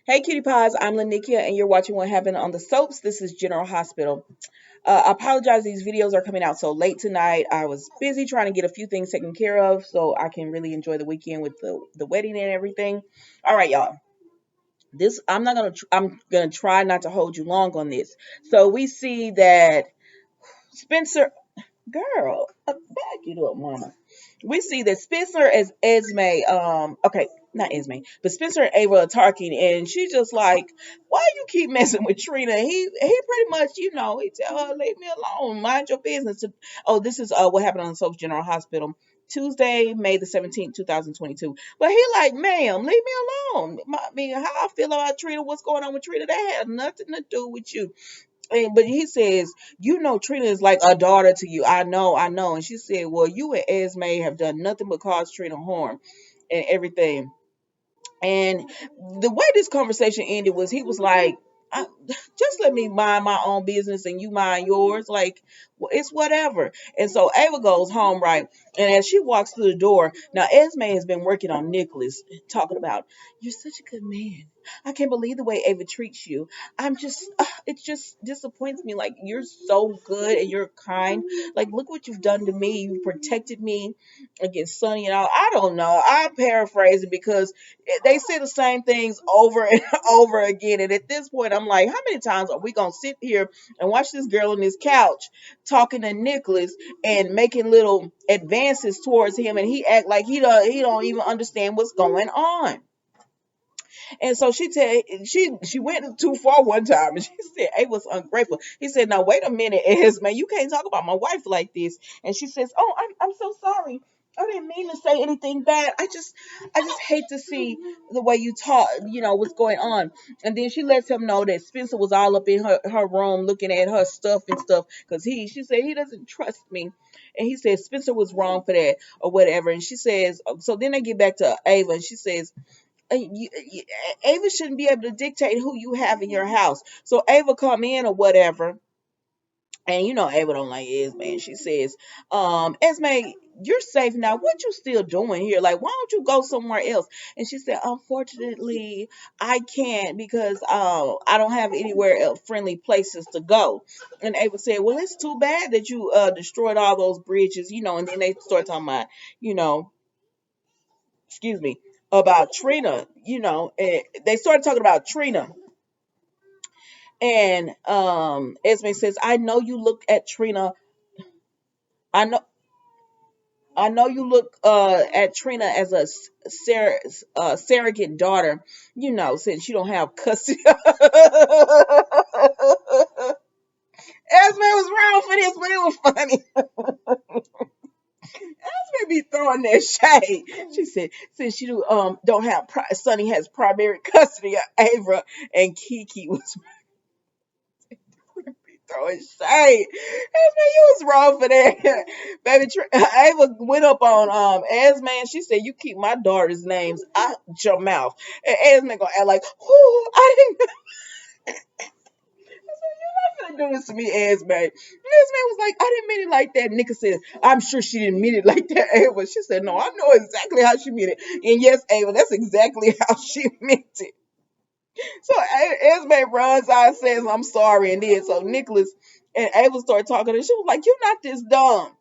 Hey, cutie pies, I'm Lanikia, and you're watching What Happened on the Soaps. This is General Hospital. I apologize, these videos are coming out so late tonight. I was busy trying to get a few things taken care of so I can really enjoy the weekend with the wedding and everything. All right, y'all. I'm gonna try not to hold you long on this. So we see that Spencer, girl, back it up, mama. We see that Spencer as Esme, okay, not Esme, but Spencer and Ava are talking, and she's just like, "Why you keep messing with Trina?" He pretty much, he tell her, "Leave me alone, mind your business." Oh, this is what happened on the Soaps General Hospital. Tuesday, May the 17th, 2022. But he like, ma'am, leave me alone. I mean, how I feel about Trina, what's going on with Trina, that has nothing to do with you. But he says, Trina is like a daughter to you. I know. And she said, well, you and Esme have done nothing but cause Trina harm and everything. And the way this conversation ended was he was like, just let me mind my own business and you mind yours. Like, it's whatever. And so Ava goes home, right? And as she walks through the door, now Esme has been working on Nicholas, talking about, you're such a good man. I can't believe the way Ava treats you. It just disappoints me. Like, you're so good and you're kind. Like, look what you've done to me. You've protected me against Sonny and all. I don't know. I'm paraphrasing because they say the same things over and over again. And at this point, I'm like, how many times are we gonna sit here and watch this girl on this couch talking to Nicholas and making little advances towards him, and he act like he don't even understand what's going on? And so she went too far one time, and she said it was ungrateful. He said, "Now wait a minute, man, you can't talk about my wife like this." And she says, "Oh, I'm so sorry. I didn't mean to say anything bad. I just hate to see the way you talk. What's going on." And then she lets him know that Spencer was all up in her room looking at her stuff and stuff because she said he doesn't trust me. And he said Spencer was wrong for that or whatever. And she says, so then they get back to Ava, and she says, Ava shouldn't be able to dictate who you have in your house. So Ava come in or whatever, and Ava don't like Esme, and she says, Esme, you're safe now. What you still doing here? Like, why don't you go somewhere else? And she said, unfortunately, I can't because I don't have anywhere else friendly places to go. And Ava said, well, it's too bad that you destroyed all those bridges, and then they start talking about, you know, excuse me, about Trina, they started talking about Trina. And Esme says, I know you look at Trina. I know I know you look at Trina as a surrogate daughter, since you don't have custody. Esme was wrong for this, but it was funny. Esme be throwing that shade. She said, since you don't have Sonny has primary custody of Ava, and Kiki was throwing shade. Esme, you was wrong for that. Baby, Ava went up on Esme, and she said, you keep my daughter's names out your mouth. And Esme gonna act like, whoo, I didn't do this to me, Esme. And Esme was like, I didn't mean it like that. Nika said, I'm sure she didn't mean it like that, Ava. She said, no, I know exactly how she meant it. And yes, Ava, that's exactly how she meant it. So Esme runs out and says, I'm sorry, and then so Nicholas and Ava started talking, and she was like, you're not this dumb.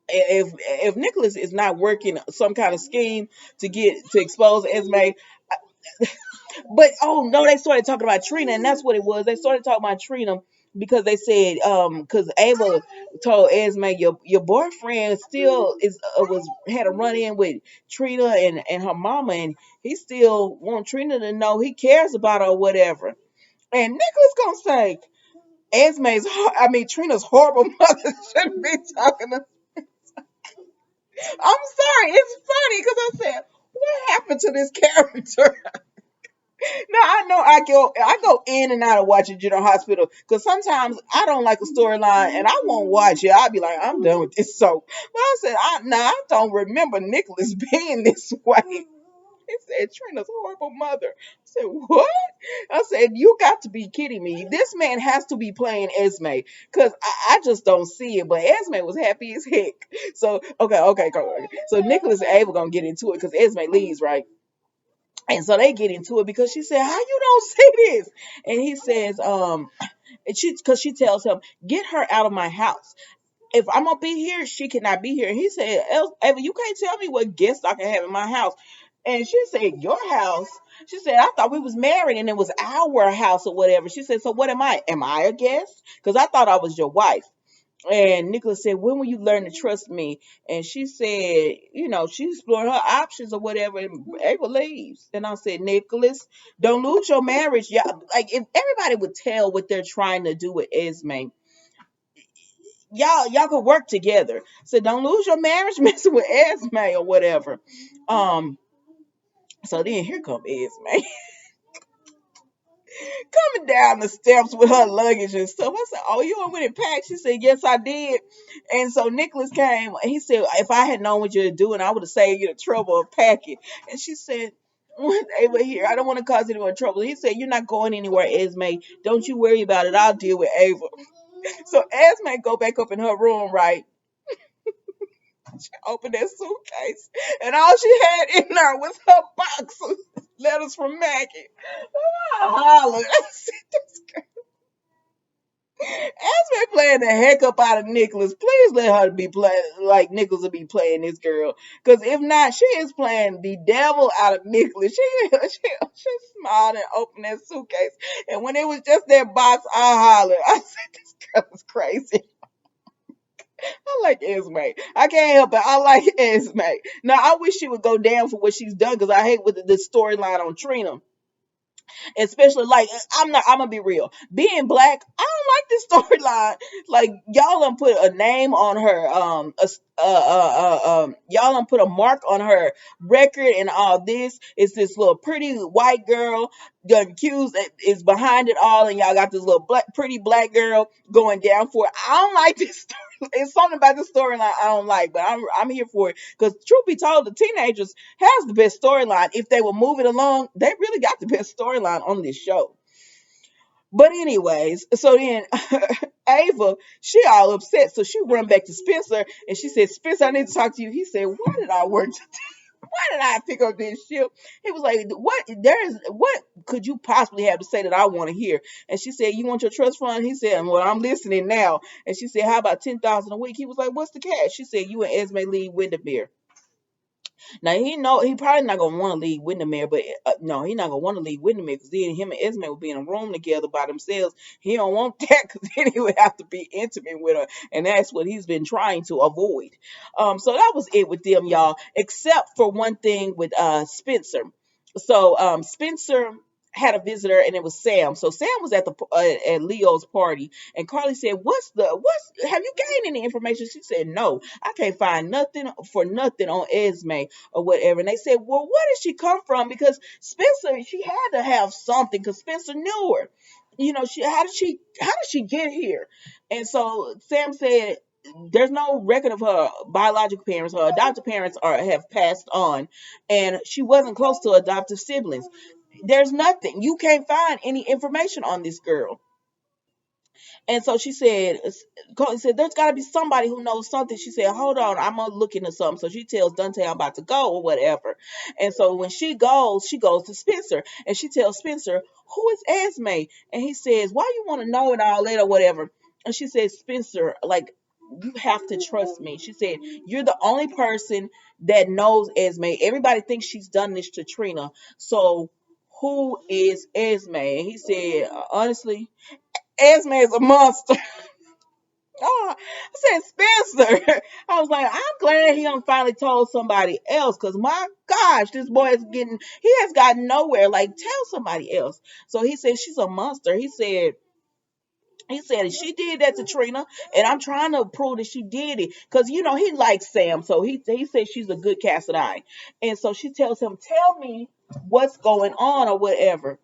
If Nicholas is not working some kind of scheme to expose Esme, but oh no, they started talking about Trina, and that's what it was. They started talking about Trina because they said because Ava told Esme, your boyfriend still is was had a run in with Trina and her mama, and he still want Trina to know he cares about her or whatever. And Nicholas gonna say Trina's horrible mother shouldn't be talking to. I'm sorry, it's funny because I said, what happened to this character? No, I know I go in and out of watching General Hospital because sometimes I don't like a storyline and I won't watch it. I'll be like, I'm done with this soap. But I said, I don't remember Nicholas being this way. He said, Trina's horrible mother. I said, what? I said, you got to be kidding me. This man has to be playing Esme because I just don't see it. But Esme was happy as heck. So, okay. So Nicholas and Ava going to get into it because Esme leaves, right? And so they get into it because she said, "How you don't see this?" And he says, and because she tells him, "Get her out of my house. If I'm gonna be here, she cannot be here." And he said, Ava, you can't tell me what guests I can have in my house." And she said, "Your house?" She said, "I thought we was married and it was our house or whatever." She said, "So what am I? Am I a guest? Because I thought I was your wife." And Nicholas said, "When will you learn to trust me?" And she said, she's exploring her options or whatever. And Ava leaves. And I said, "Nicholas, don't lose your marriage." Yeah, like if everybody would tell what they're trying to do with Esme, y'all could work together. So don't lose your marriage messing with Esme or whatever. Um, so then here come Esme coming down the steps with her luggage and stuff. I said, "Oh, you went and packed?" She said, "Yes, I did." And so Nicholas came. He said, "If I had known what you were doing, I would have saved you the trouble of packing." And she said, "What, Ava here? I don't want to cause anyone trouble." He said, "You're not going anywhere, Esme. Don't you worry about it. I'll deal with Ava." So Esme go back up in her room, right? She opened that suitcase, and all she had in there was her box of letters from Maggie. I hollered. I said, Esme playing the heck up out of Nicholas. Please let her be playing like Nicholas will be playing this girl. Because if not, she is playing the devil out of Nicholas. She smiled and opened that suitcase. And when it was just that box, I hollered. I said, "This girl is crazy." I like Esme. I can't help it. I like Esme. Now, I wish she would go down for what she's done because I hate with the storyline on Trina, especially like I'm gonna be real. Being black, I don't like this storyline. Like y'all done put a name on her, y'all done put a mark on her record and all this. It's this little pretty white girl. The accused is behind it all, and y'all got this little pretty black girl going down for it. I don't like this story. It's something about the storyline I don't like, but I'm here for it because truth be told, the teenagers has the best storyline. If they were moving along, they really got the best storyline on this show. But anyways, so then Ava, she all upset. So she run back to Spencer and she said, "Spencer, I need to talk to you." He said, "Why did I work why did I pick up this ship?" He was like, what could you possibly have to say that I want to hear?" And she said, "You want your trust fund?" He said, "Well, I'm listening now." And she said, "How about 10,000 a week?" He was like, "What's the cash?" She said, "You and Esme leave Windermere." Now he probably not gonna want to leave Windermere, but no, he not gonna want to leave Windermere because then him and Esme will be in a room together by themselves. He don't want that because then he would have to be intimate with her, and that's what he's been trying to avoid. So that was it with them, y'all, except for one thing with Spencer. So Spencer had a visitor and it was Sam. So Sam was at the at Leo's party and Carly said, what's have you gained any information?" She said, "No, I can't find nothing for nothing on Esme or whatever." And they said, "Well, where did she come from?" Because Spencer, she had to have something because Spencer knew her. She how did she get here? And so Sam said, "There's no record of her biological parents. Her adoptive parents have passed on, and she wasn't close to adoptive siblings. There's nothing. You can't find any information on this girl." And so she said, Courtney said, "There's got to be somebody who knows something." She said, "Hold on, I'm going to look into something." So she tells Dante, "I'm about to go," or whatever. And so when she goes to Spencer and she tells Spencer, "Who is Esme?" And he says, "Why you want to know it all that or whatever?" And she says, "Spencer, like, you have to trust me." She said, "You're the only person that knows Esme. Everybody thinks she's done this to Trina. So who is Esme?" And he said, "Honestly, Esme is a monster." Oh, I said, "Spencer." I was like, I'm glad he done finally told somebody else because my gosh, this boy is he has gotten nowhere. Like, tell somebody else. So he said, "She's a monster." He said she did that to Trina, and I'm trying to prove that she did it because he likes Sam, so he said she's a good Cassadine, and so she tells him, "Tell me what's going on or whatever."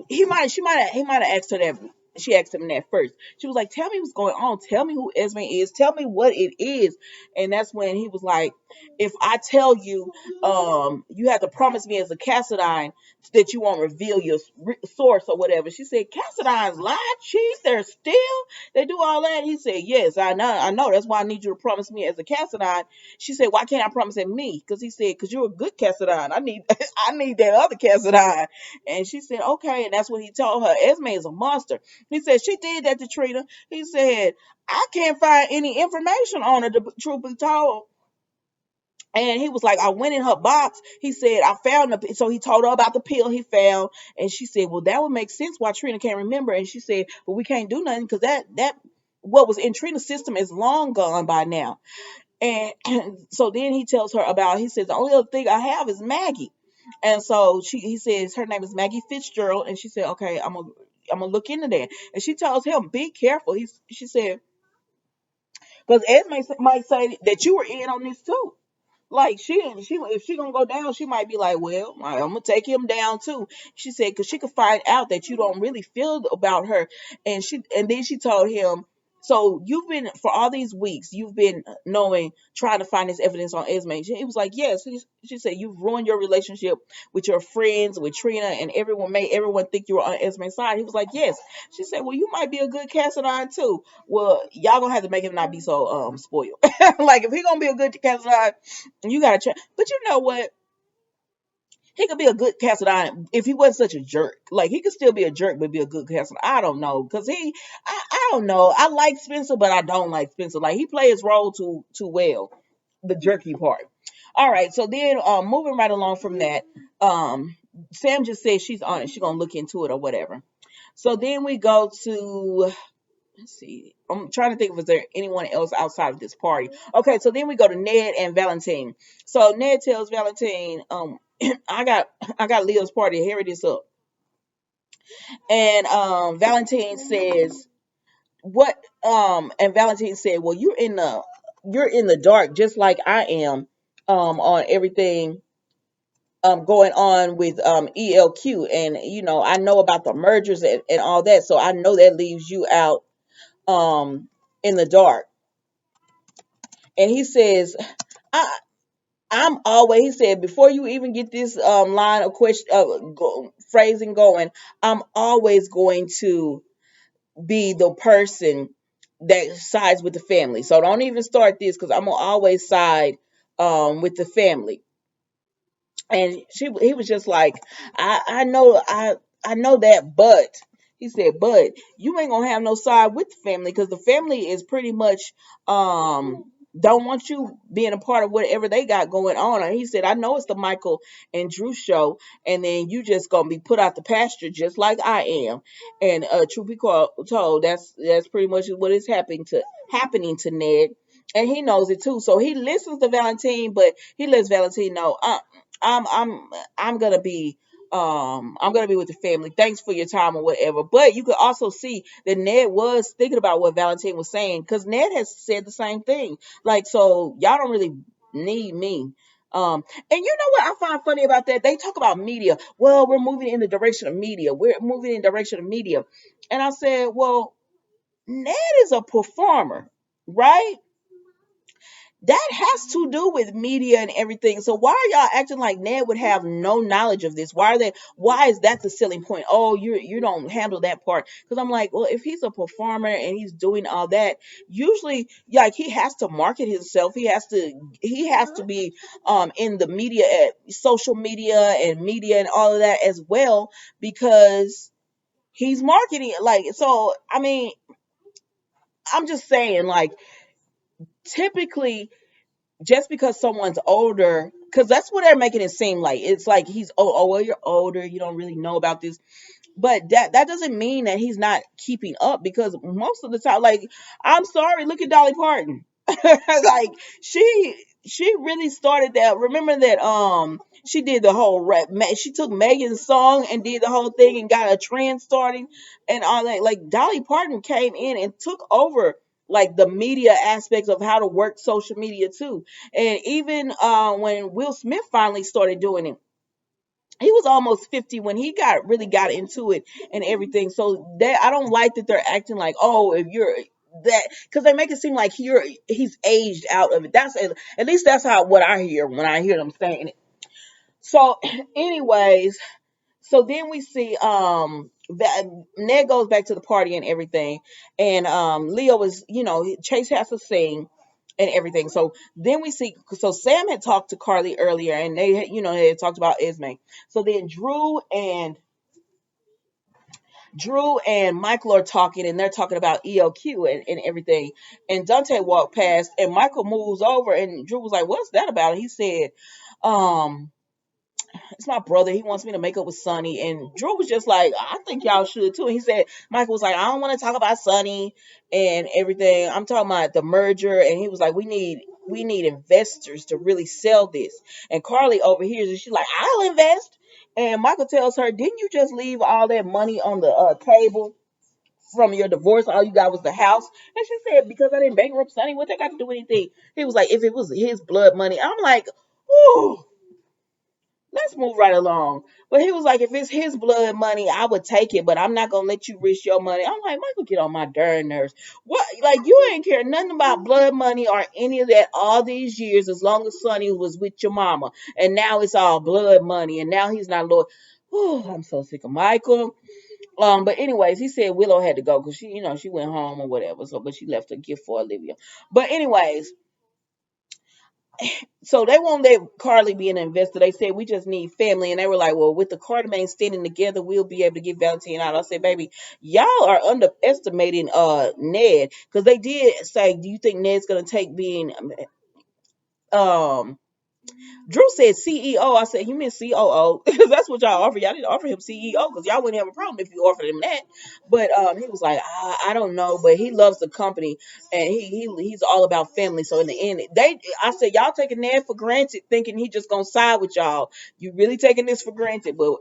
He might have asked her that she asked him that first. She was like, "Tell me what's going on. Tell me who Esme is. Tell me what it is." And that's when he was like, "If I tell you, you have to promise me as a Cassadine that you won't reveal your source or whatever." She said, "Cassadines lie, cheat, they're still, they do all that." He said, "Yes, I know, I know. That's why I need you to promise me as a Cassadine." She said, "Why can't I promise it me?" Because he said, "Because you're a good Cassadine. I need, I need that other Cassadine." And she said, "Okay." And that's what he told her. Esme is a monster. He said, "She did that to Trina." He said, "I can't find any information on her, to truth be told." And he was like, "I went in her box." He said, "I found the," so he told her about the pill he found. And she said, "Well, that would make sense why Trina can't remember." And she said, "But we can't do nothing because that what was in Trina's system is long gone by now." And so then he tells her about, he says, "The only other thing I have is Maggie." And so he says her name is Maggie Fitzgerald. And she said, "Okay, I'm gonna look into that." And she tells him, "Be careful." She said, "Because Esme might say that you were in on this too." Like she if she gonna go down, she might be like, "Well, I'm gonna take him down too." She said because she could find out that you don't really feel about her, and then she told him, "So you've been for all these weeks, you've been knowing, trying to find this evidence on Esme." He was like, "Yes." She said, "You've ruined your relationship with your friends, with Trina, and everyone made everyone think you were on Esme's side." He was like, "Yes." She said, "Well, you might be a good Cassadine too." Well, y'all gonna have to make him not be so spoiled. Like if he gonna be a good Cassadine, you gotta try. But you know what? He could be a good Cassadine if he wasn't such a jerk. Like he could still be a jerk, but be a good Cassadine. I don't know, cause I don't know. I like Spencer, but I don't like Spencer. Like he played his role too well, the jerky part. All right, so then moving right along from that, um, Sam just said she's on it. She's gonna look into it or whatever. So then we go to, let's see. I'm trying to think if was there anyone else outside of this party. Okay, so then we go to Ned and Valentine. So Ned tells Valentine, I got Leo's party. Hurry this up. And Valentine says, "What?" And Valentine said, "Well, you're in the dark just like I am on everything going on with ELQ, and I know about the mergers and all that, so I know that leaves you out in the dark." And he says, I I'm always, he said, "Before you even get this line of question phrasing going, I'm always going to be the person that sides with the family. So don't even start this because I'm gonna always side with the family." And he was just like, I know that, but he said, "But you ain't gonna have no side with the family because the family is pretty much don't want you being a part of whatever they got going on." And he said, "I know it's the Michael and Drew show, and then you just gonna be put out the pasture just like I am." And truth be told, that's pretty much what is happening to Ned. And he knows it too. So he listens to Valentine, but he lets Valentine know, I'm I'm I'm gonna be with the family. Thanks for your time or whatever. But you could also see that Ned was thinking about what Valentine was saying because Ned has said the same thing. Like, so y'all don't really need me. And you know what I find funny about that? They talk about media. Well, we're moving in the direction of media. We're moving in the direction of media. And I said, well, Ned is a performer, right? That has to do with media and everything. So why are y'all acting like Ned would have no knowledge of this? Why is that the selling point? Oh, you don't handle that part. Because I'm like, well, if he's a performer and he's doing all that, usually like he has to market himself. He has to be in the media, social media and media and all of that as well, because he's marketing it. Like, so I mean, I'm just saying, like, typically just because someone's older, because that's what they're making it seem like. It's like he's, oh well, you're older, you don't really know about this. But that doesn't mean that he's not keeping up, because most of the time, like, I'm sorry, look at Dolly Parton. Like, she really started that. Remember that she did the whole rap. She took Megan's song and did the whole thing and got a trend starting and all that. Like, Dolly Parton came in and took over like the media aspects of how to work social media too. And even when Will Smith finally started doing it, he was almost 50 when he got into it and everything. So that I don't like that they're acting like, oh, if you're that, because they make it seem like he's aged out of it. That's at least that's how what I hear when I hear them saying it. So anyways, so then we see that Ned goes back to the party and everything, and Leo is, Chase has to sing and everything. So then we see, so Sam had talked to Carly earlier, and they had talked about Esme. So then Drew and Michael are talking, and they're talking about ELQ and everything. And Dante walked past, and Michael moves over, and Drew was like, "What's that about?" And he said, um, "It's my brother. He wants me to make up with Sonny." And Drew was just like, "I think y'all should too." And he said, Michael was like, "I don't want to talk about Sonny and everything. I'm talking about the merger." And he was like, "We need investors to really sell this." And Carly overhears and she's like, "I'll invest." And Michael tells her, "Didn't you just leave all that money on the table from your divorce? All you got was the house." And she said, "Because I didn't bankrupt Sonny, what that got to do with anything?" He was like, "If it was his blood money." I'm like, "Ooh, let's move right along." But he was like, "If it's his blood money, I would take it, but I'm not gonna let you risk your money." I'm like, Michael, get on my darn nerves. What? Like, you ain't care nothing about blood money or any of that all these years, as long as Sonny was with your mama, and now it's all blood money, and now he's not Lord. Oh, I'm so sick of Michael. But anyways, he said Willow had to go because she went home or whatever. So, but she left a gift for Olivia. But anyways, so they won't let Carly be an investor. They said we just need family, and they were like, "Well, with the Cardamane standing together, we'll be able to get Valentine out." I said, "Baby, y'all are underestimating Ned, because they did say, do you think Ned's gonna take being um Drew said CEO. I said, "You meant COO?" Because that's what y'all offer. Y'all didn't offer him CEO because y'all wouldn't have a problem if you offered him that. But he was like, I don't know, but he loves the company, and he's all about family. So in the end, I said, y'all taking Ned for granted, thinking he just gonna side with y'all. You really taking this for granted, but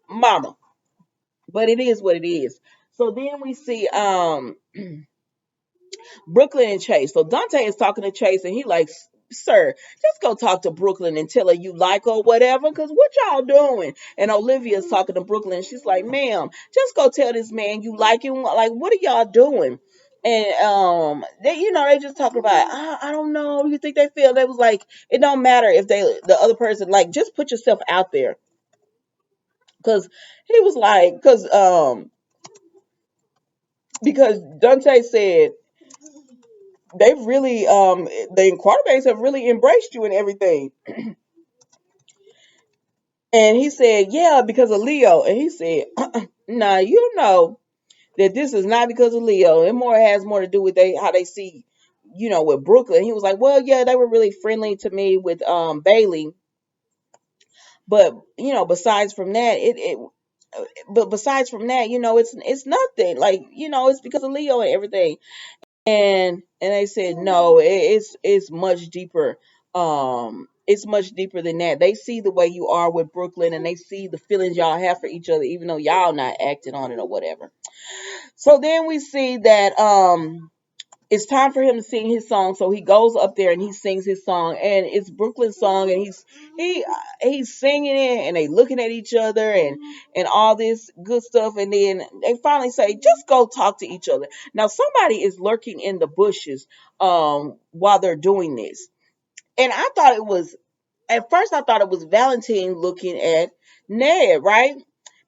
mama. But it is what it is. So then we see Brooklyn and Chase. So Dante is talking to Chase, and he like, "Sir, just go talk to Brooklyn and tell her you like her or whatever, because what y'all doing?" And Olivia's talking to Brooklyn, and she's like, "Ma'am, just go tell this man you like him. Like, what are y'all doing?" And they just talking about, I don't know. You think they feel they was like, it don't matter if the other person, like, just put yourself out there. Cause he was like, because Dante said they've really the quarterbacks have really embraced you and everything. And he said, "Yeah, because of Leo." And he said, "Nah, you know that this is not because of Leo. It more has more to do with how they see, with Brooklyn." He was like, "Well, yeah, they were really friendly to me with Bailey, but besides from that, but besides from that, it's nothing. Like, it's because of Leo and everything." And they said, "No, it's much deeper. It's much deeper than that. They see the way you are with Brooklyn, and they see the feelings y'all have for each other, even though y'all not acting on it or whatever." So then we see that it's time for him to sing his song. So he goes up there and he sings his song, and it's Brooklyn's song, and he's singing it, and they looking at each other and all this good stuff. And then they finally say, "Just go talk to each other." Now somebody is lurking in the bushes while they're doing this, and at first I thought it was Valentine looking at Ned, right?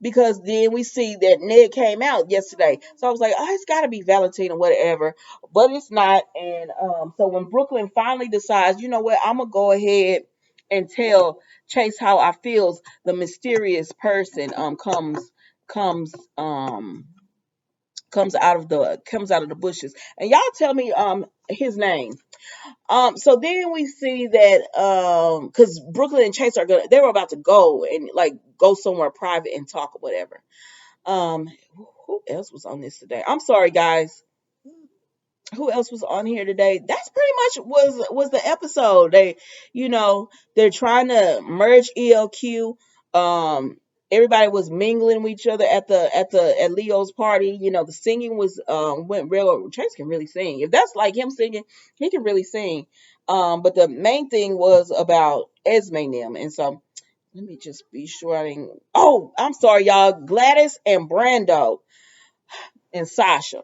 Because then we see that Ned came out yesterday. So I was like, "Oh, it's got to be Valentine or whatever." But it's not. And so when Brooklyn finally decides, you know what, I'm going to go ahead and tell Chase how I feels, the mysterious person comes um comes out of the bushes. And y'all tell me his name. So then we see that because Brooklyn and Chase they were about to go and like go somewhere private and talk or whatever. Um, who else was on this today? I'm sorry, guys. Who else was on here today? That's pretty much was the episode. They're trying to merge ELQ. Um, Everybody was mingling with each other at Leo's party. The singing was went real. Chase can really sing. If that's like him singing, he can really sing. But the main thing was about Esme and them, and so Let me just be sure I didn't. Oh, I'm sorry, y'all. Gladys and Brando and Sasha.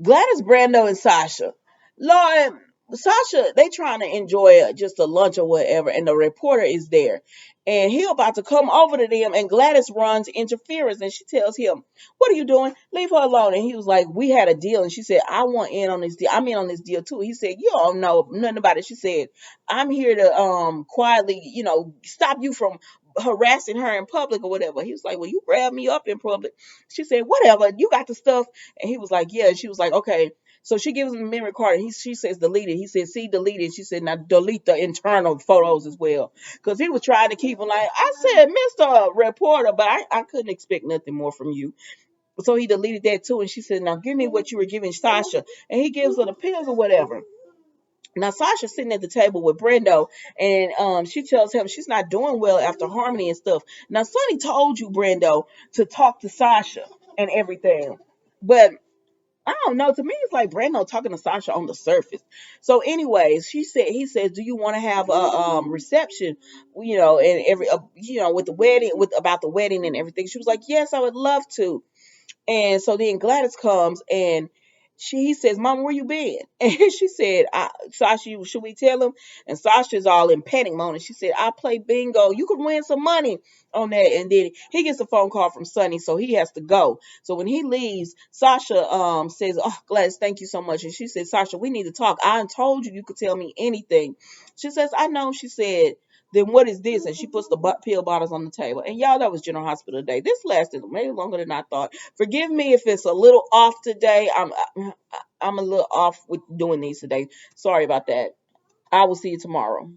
Gladys, Brando, and Sasha. Lord, Sasha, they trying to enjoy just a lunch or whatever, and the reporter is there. And he about to come over to them, and Gladys runs interference, and she tells him, "What are you doing? Leave her alone." And he was like, "We had a deal," and she said, "I want in on this deal. I'm in on this deal too." He said, "You don't know nothing about it." She said, "I'm here to quietly, stop you from harassing her in public or whatever." He was like, "Well, you grabbed me up in public." She said, "Whatever, you got the stuff." And he was like, "Yeah." And she was like, "Okay." So she gives him a memory card, and she says, "Delete it." He said, "See, delete it." She said, "Now delete the internal photos as well." Because he was trying to keep him like, I said, "Mr. Reporter," but I couldn't expect nothing more from you. So he deleted that too. And she said, "Now give me what you were giving Sasha." And he gives her the pills or whatever. Now Sasha's sitting at the table with Brendo, and she tells him she's not doing well after Harmony and stuff. Now Sonny told you, Brendo, to talk to Sasha and everything. But I don't know. To me, it's like Brando talking to Sasha on the surface. So, anyways, he says, "Do you want to have a reception? And with the wedding, with about the wedding and everything." She was like, "Yes, I would love to." And so then Gladys comes and he says, "Mama, where you been?" And she said, "Sasha, should we tell him?" And Sasha's all in panic mode. And she said, "I play bingo. You could win some money on that." And then he gets a phone call from Sonny, so he has to go. So when he leaves, Sasha says, "Oh, Gladys, thank you so much." And she said, "Sasha, we need to talk. I told you could tell me anything." She says, "I know." She said, "Then what is this?" And she puts the pill bottles on the table. And y'all, that was General Hospital today. This lasted maybe longer than I thought. Forgive me if it's a little off today. I'm a little off with doing these today. Sorry about that. I will see you tomorrow.